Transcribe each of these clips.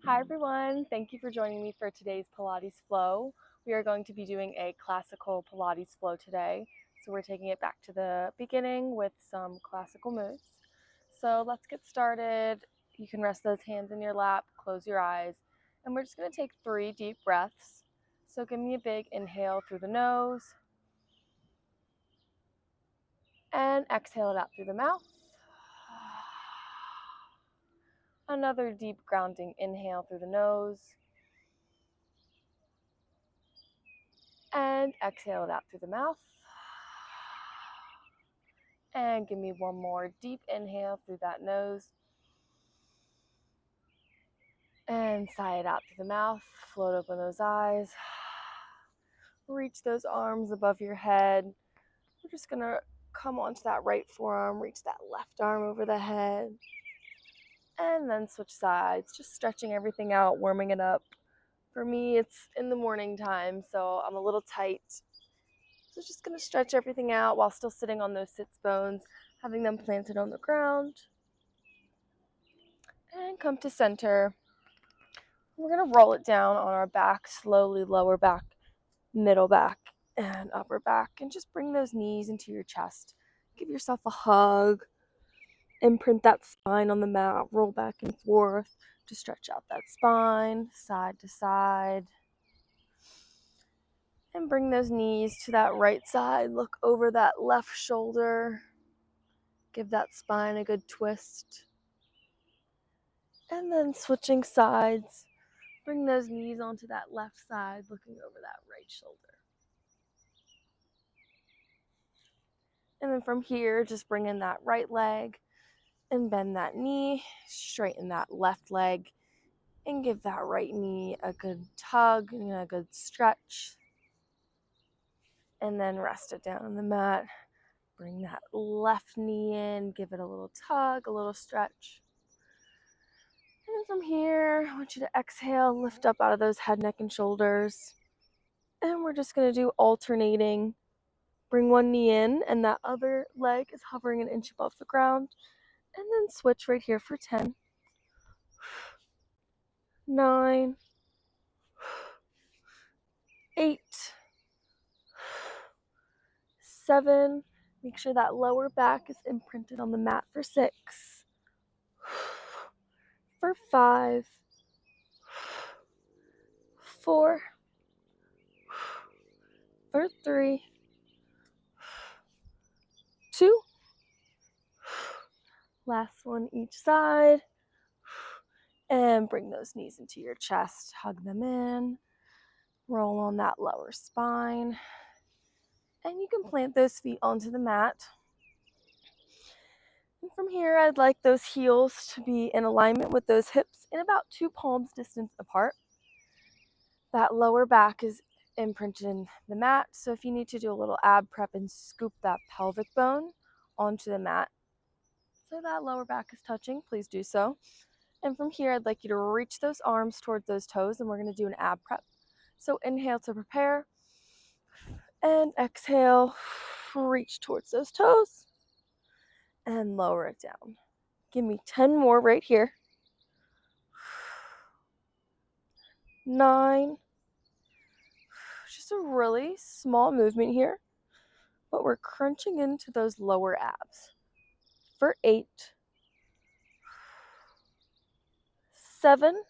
Hi everyone, thank you for joining me for today's Pilates flow. We are going to be doing a classical Pilates flow today. So we're taking it back to the beginning with some classical moves. So let's get started. You can rest those hands in your lap, close your eyes, and we're just going to take 3 deep breaths. So give me a big inhale through the nose and exhale it out through the mouth. Another deep grounding inhale through the nose. And exhale it out through the mouth. And give me one more deep inhale through that nose. And sigh it out through the mouth. Float open those eyes. Reach those arms above your head. We're just going to come onto that right forearm, reach that left arm over the head. And then switch sides, just stretching everything out, warming it up. For me, it's in the morning time, so I'm a little tight. So just going to stretch everything out while still sitting on those sits bones, having them planted on the ground. And come to center. We're going to roll it down on our back, slowly lower back, middle back, and upper back. And just bring those knees into your chest. Give yourself a hug. Imprint that spine on the mat. Roll back and forth to stretch out that spine, side to side. And bring those knees to that right side. Look over that left shoulder. Give that spine a good twist. And then switching sides. Bring those knees onto that left side, looking over that right shoulder. And then from here, just bring in that right leg and bend that knee, straighten that left leg, and give that right knee a good tug and a good stretch. And then rest it down on the mat. Bring that left knee in, give it a little tug, a little stretch. And then from here, I want you to exhale, lift up out of those head, neck, and shoulders. And we're just going to do alternating. Bring one knee in, and that other leg is hovering an inch above the ground. And then switch right here for 10, 9, 8, 7. Make sure that lower back is imprinted on the mat for 6, for 5, 4, for 3, 2. Last one each side. And bring those knees into your chest. Hug them in. Roll on that lower spine. And you can plant those feet onto the mat. And from here, I'd like those heels to be in alignment with those hips in about 2 palms distance apart. That lower back is imprinted in the mat. So if you need to do a little ab prep and scoop that pelvic bone onto the mat so that lower back is touching, please do so. And from here, I'd like you to reach those arms towards those toes, and we're going to do an ab prep. So inhale to prepare, and exhale, reach towards those toes, and lower it down. Give me 10 more right here. 9. Just a really small movement here, but we're crunching into those lower abs. For 8, 7,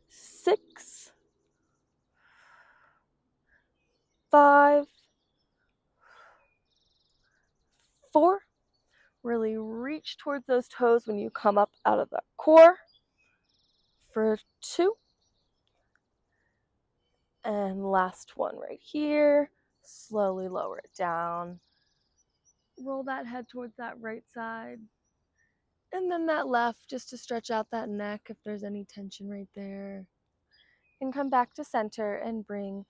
6, 5, 4. Really reach towards those toes when you come up out of the core. For 2. And last one right here. Slowly lower it down. Roll that head towards that right side. And then that left, just to stretch out that neck if there's any tension right there. And come back to center and bring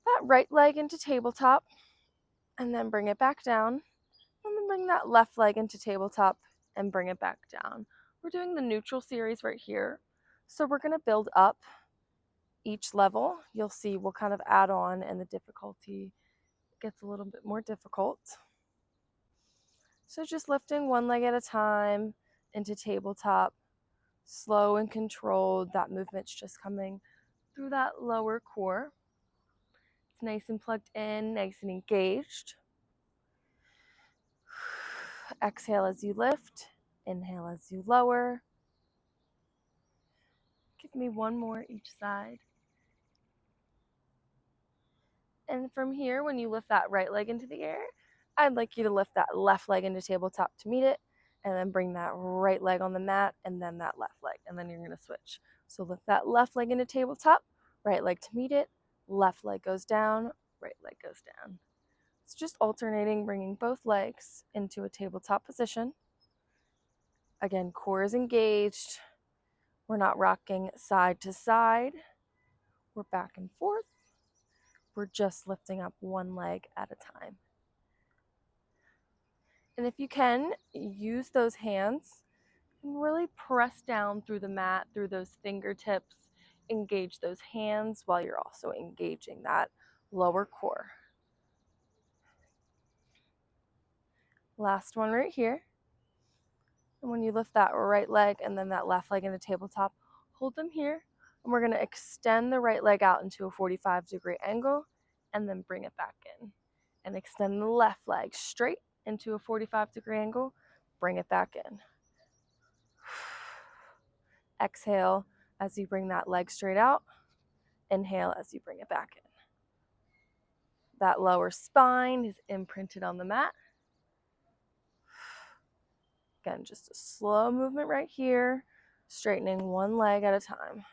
that right leg into tabletop. And then bring it back down. And then bring that left leg into tabletop and bring it back down. We're doing the neutral series right here. So we're going to build up each level. You'll see we'll kind of add on and the difficulty gets a little bit more difficult. So just lifting one leg at a time into tabletop, Slow and controlled. That movement's just coming through that lower core. It's nice and plugged in, nice and engaged. Exhale as you lift. Inhale as you lower. Give me one more each side. And from here, when you lift that right leg into the air, I'd like you to lift that left leg into tabletop to meet it, and then bring that right leg on the mat, and then that left leg, and then you're going to switch. So lift that left leg into tabletop, right leg to meet it, left leg goes down, right leg goes down. It's just alternating, bringing both legs into a tabletop position. Again, core is engaged. We're not rocking side to side. We're back and forth. We're just lifting up one leg at a time. And if you can, use those hands and really press down through the mat, through those fingertips. Engage those hands while you're also engaging that lower core. Last one right here. And when you lift that right leg and then that left leg into tabletop, hold them here. And we're going to extend the right leg out into a 45-degree angle and then bring it back in. And extend the left leg straight into a 45-degree angle, bring it back in. Exhale as you bring that leg straight out. Inhale as you bring it back in. That lower spine is imprinted on the mat. Again, just a slow movement right here, straightening one leg at a time.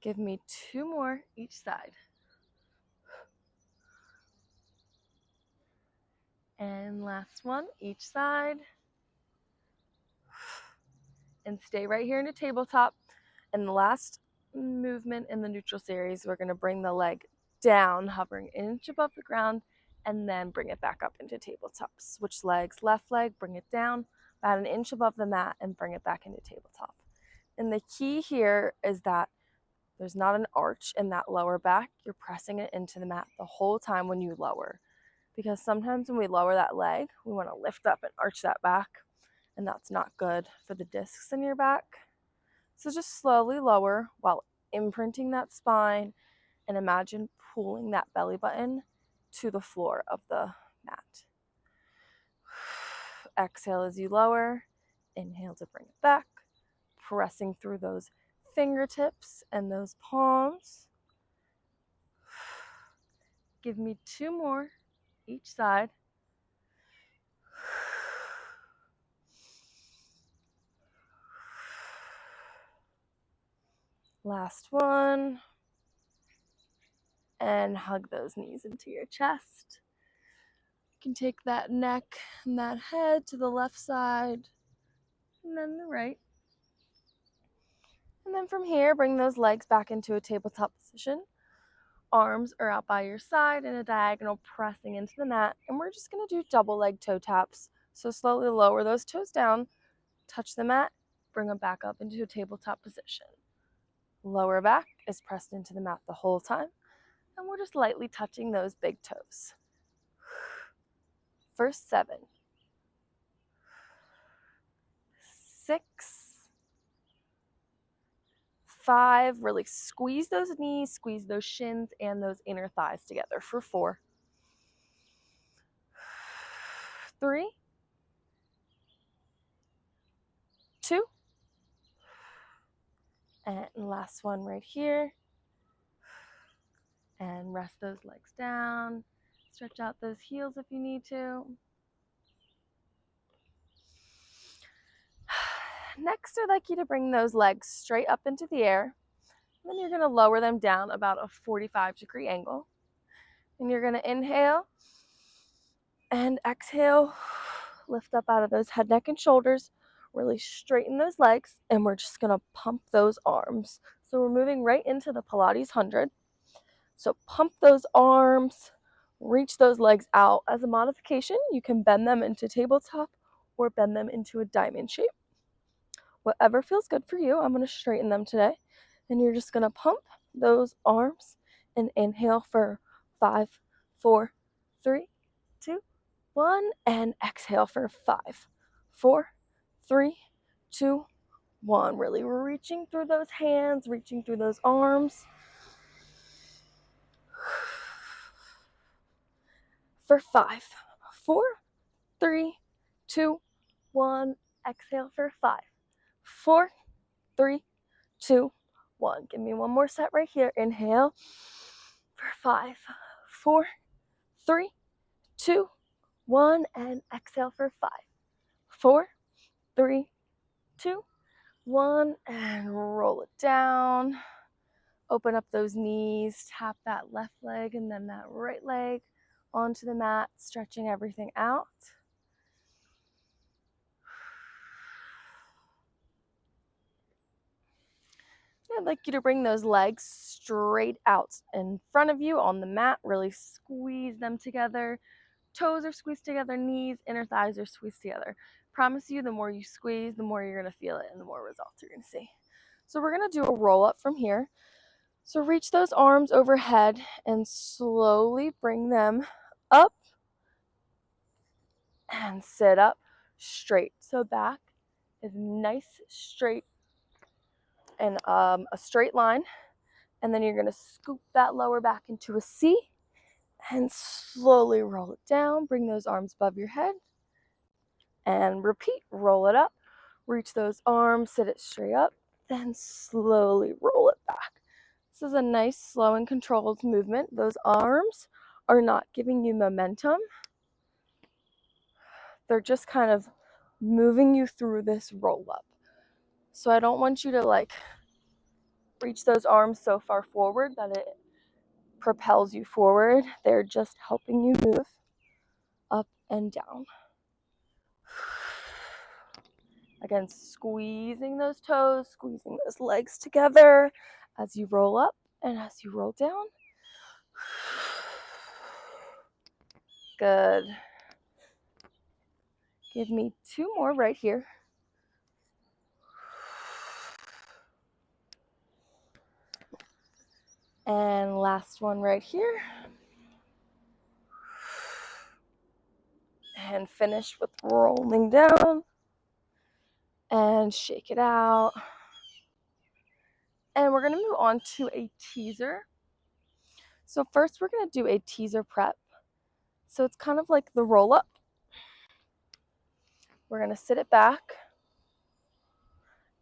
Give me two more each side. And last one, each side. And stay right here into tabletop. And the last movement in the neutral series, we're going to bring the leg down, hovering an inch above the ground, and then bring it back up into tabletop. Switch legs, left leg, bring it down, about an inch above the mat, and bring it back into tabletop. And the key here is that there's not an arch in that lower back. You're pressing it into the mat the whole time when you lower. Because sometimes when we lower that leg, we want to lift up and arch that back, and that's not good for the discs in your back. So just slowly lower while imprinting that spine, and imagine pulling that belly button to the floor of the mat. Exhale as you lower. Inhale to bring it back, pressing through those fingertips and those palms. Give me two more each side. Last one. And hug those knees into your chest. You can take that neck and that head to the left side and then the right. And then from here, bring those legs back into a tabletop position. Arms are out by your side in a diagonal, pressing into the mat. And we're just going to do double leg toe taps. So slowly lower those toes down, touch the mat, bring them back up into a tabletop position. Lower back is pressed into the mat the whole time. And we're just lightly touching those big toes. First 7, 6, 5, really squeeze those knees, squeeze those shins and those inner thighs together for 4, 3, 2, and last one right here. And rest those legs down, stretch out those heels if you need to. Next, I'd like you to bring those legs straight up into the air. And then you're going to lower them down about a 45-degree angle. And you're going to inhale and exhale. Lift up out of those head, neck, and shoulders. Really straighten those legs. And we're just going to pump those arms. So we're moving right into the Pilates 100. So pump those arms. Reach those legs out. As a modification, you can bend them into tabletop or bend them into a diamond shape. Whatever feels good for you. I'm going to straighten them today. And you're just going to pump those arms and inhale for 5, 4, 3, 2, 1, and exhale for 5, 4, 3, 2, 1. Really reaching through those hands, reaching through those arms. For 5, 4, 3, 2, 1. Exhale for 5, 4, 3, 2, 1. Give me one more set right here. Inhale for 5, 4, 3, 2, 1, and exhale for 5, 4, 3, 2, 1, and roll it down. Open up those knees, tap that left leg and then that right leg onto the mat, stretching everything out. I'd like you to bring those legs straight out in front of you on the mat. Really squeeze them together. Toes are squeezed together, knees, inner thighs are squeezed together. Promise you, the more you squeeze, the more you're going to feel it and the more results you're going to see. So we're going to do a roll up from here. So reach those arms overhead and slowly bring them up and sit up straight. So back is nice, straight, and a straight line. And then you're going to scoop that lower back into a C and slowly roll it down. Bring those arms above your head and repeat. Roll it up, reach those arms, sit it straight up, then slowly roll it back. This is a nice, slow and controlled movement. Those arms are not giving you momentum. They're just kind of moving you through this roll up. So I don't want you to reach those arms so far forward that it propels you forward. They're just helping you move up and down. Again, squeezing those toes, squeezing those legs together as you roll up and as you roll down. Good. Give me 2 more right here. And last one right here. And finish with rolling down. And shake it out. And we're going to move on to a teaser. So first we're going to do a teaser prep. So it's kind of like the roll up. We're going to sit it back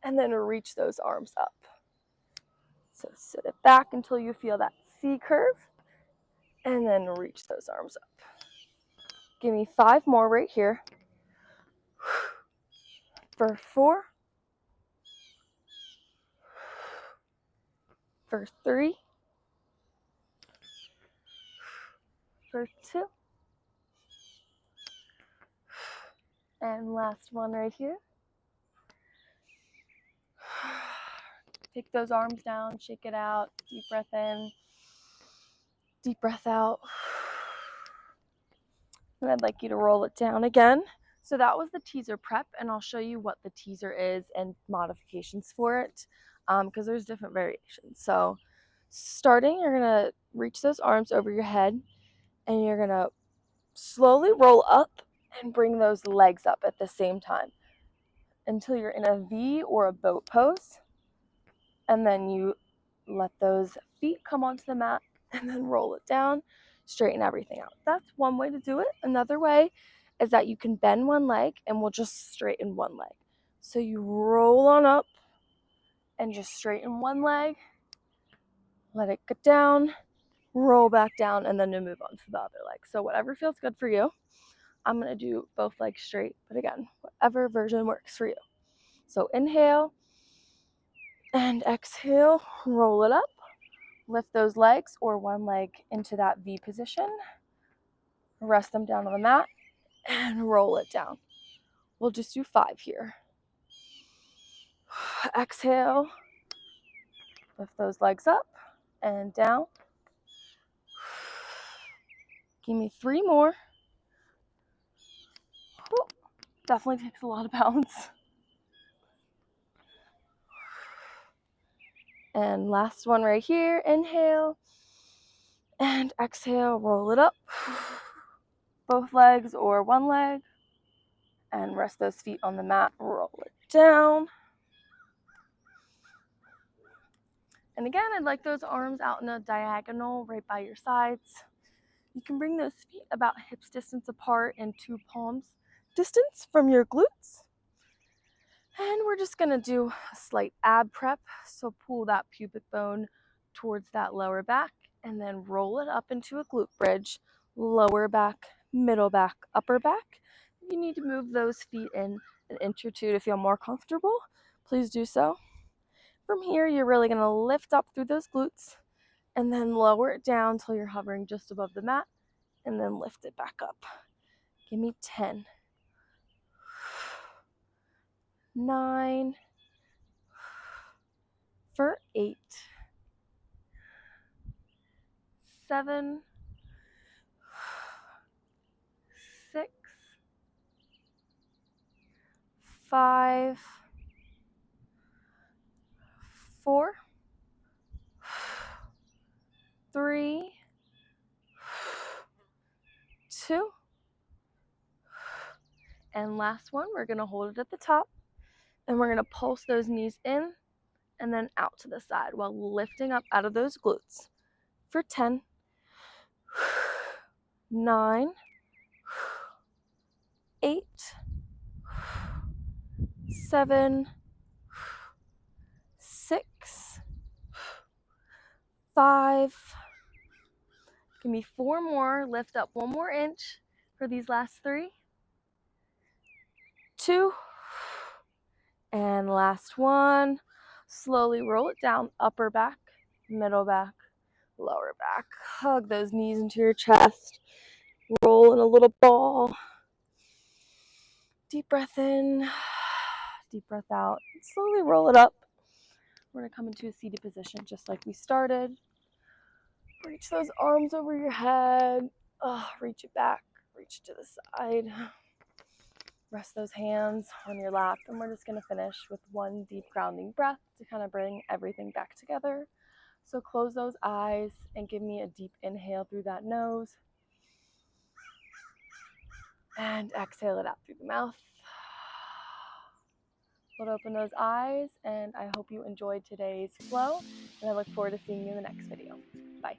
and then reach those arms up. So sit it back until you feel that C curve and then reach those arms up. Give me 5 more right here. For 4, for 3, for 2, and last one right here. Take those arms down, shake it out, deep breath in, deep breath out. And I'd like you to roll it down again. So that was the teaser prep, and I'll show you what the teaser is and modifications for it, because there's different variations. So starting, you're going to reach those arms over your head, and you're going to slowly roll up and bring those legs up at the same time until you're in a V or a boat pose. And then you let those feet come onto the mat and then roll it down, straighten everything out. That's one way to do it. Another way is that you can bend one leg and we'll just straighten one leg. So you roll on up and just straighten one leg, let it get down, roll back down, and then you move on to the other leg. So whatever feels good for you. I'm going to do both legs straight, but again, whatever version works for you. So inhale and exhale, roll it up. Lift those legs or one leg into that V position. Rest them down on the mat and roll it down. We'll just do 5 here. Exhale. Lift those legs up and down. Give me 3 more. Whew. Definitely takes a lot of balance. And last one right here. Inhale. And exhale, roll it up. Both legs or one leg. And rest those feet on the mat, roll it down. And again, I'd like those arms out in a diagonal right by your sides. You can bring those feet about hips distance apart and 2 palms distance from your glutes. And we're just gonna do a slight ab prep. So pull that pubic bone towards that lower back and then roll it up into a glute bridge. Lower back, middle back, upper back. If you need to move those feet in an inch or two to feel more comfortable, please do so. From here, you're really gonna lift up through those glutes and then lower it down until you're hovering just above the mat and then lift it back up. Give me 10, 9, for 8, 7, 6, 5, 4, 3, 2, and last one, we're gonna hold it at the top and we're gonna pulse those knees in and then out to the side while lifting up out of those glutes for 10, 9, 8, 7, 6, 5, give me 4 more, lift up 1 more inch for these last 3, 2, and last one. Slowly roll it down, upper back, middle back, lower back. Hug those knees into your chest. Roll in a little ball. Deep breath in, deep breath out. Slowly roll it up. We're gonna come into a seated position just like we started. Reach those arms over your head. Reach it back, reach it to the side. Rest those hands on your lap, and we're just going to finish with 1 deep grounding breath to kind of bring everything back together. So close those eyes and give me a deep inhale through that nose. And exhale it out through the mouth. We'll open those eyes, and I hope you enjoyed today's flow, and I look forward to seeing you in the next video. Bye.